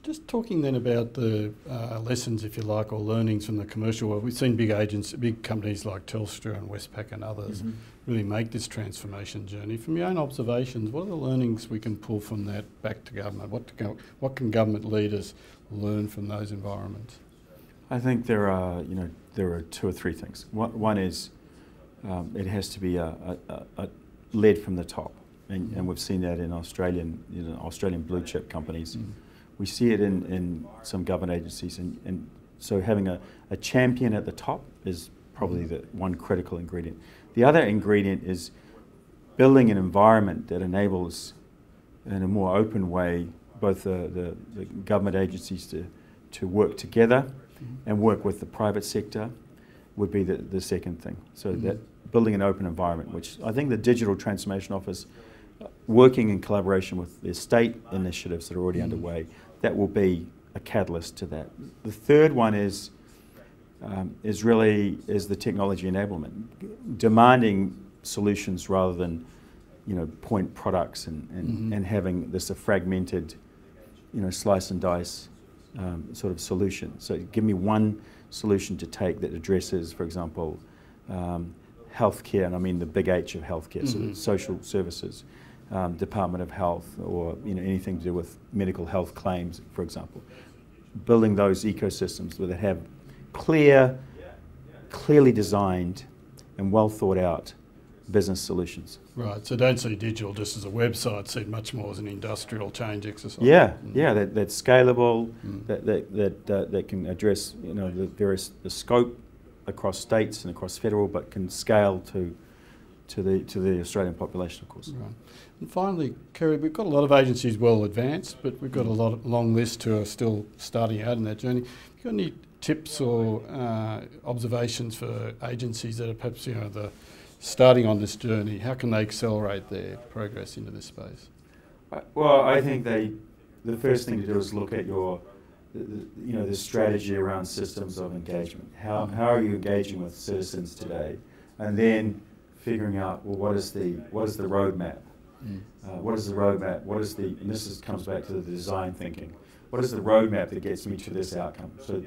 Just talking then about the lessons, if you like, or learnings from the commercial world. We've seen big companies like Telstra and Westpac and others really make this transformation journey. From your own observations, what are the learnings we can pull from that back to government? What can government leaders learn from those environments? I think there are two or three things. One is it has to be led from the top, and we've seen that in Australian blue chip companies. We see it in some government agencies, and so having a champion at the top is probably the one critical ingredient. The other ingredient is building an environment that enables, in a more open way, both the government agencies to work together and work with the private sector would be the second thing. So that building an open environment, which I think the Digital Transformation Office, working in collaboration with the state initiatives that are already underway, that will be a catalyst to that. The third one is the technology enablement, demanding solutions rather than point products and having this a fragmented slice and dice sort of solution. So give me one solution to take that addresses, for example, healthcare, and I mean the big H of healthcare, so social services, Department of Health, or anything to do with medical health claims, for example. Building those ecosystems where they have clearly designed and well thought out business solutions. Right, so don't see digital just as a website, see it much more as an industrial change exercise. That's scalable, that can address the scope across states and across federal, but can scale to the Australian population, of course. Right. And finally, Kerry, we've got a lot of agencies well advanced, but we've got a long list who are still starting out in that journey. Have you got any tips or observations for agencies that are perhaps starting on this journey? How can they accelerate their progress into this space? Well, I think the first thing to do is look at the strategy around systems of engagement. How are you engaging with citizens today? And then figuring out, well, what is the roadmap? What is the roadmap? And this comes back to the design thinking. What is the roadmap that gets me to this outcome? So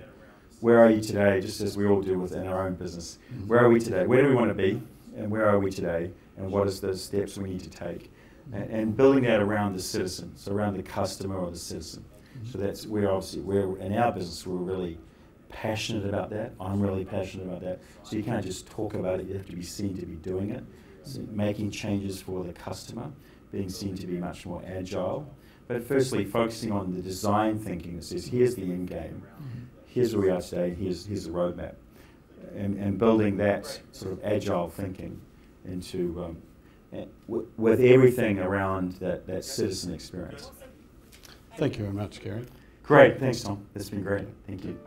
where are you today, just as we all do within our own business? Where are we today? Where do we want to be? And where are we today? And what is the steps we need to take? And building that around the citizen, so around the customer or the citizen. So that's where we're in our business, we're really passionate about that. I'm really passionate about that. So you can't just talk about it, you have to be seen to be doing it. So making changes for the customer, being seen to be much more agile. But firstly, focusing on the design thinking that says, here's the end game, here's where we are today, here's the roadmap. And building that sort of agile thinking into, with everything around that citizen experience. Thank you very much, Kerry. Great, thanks Tom, it's been great, thank you.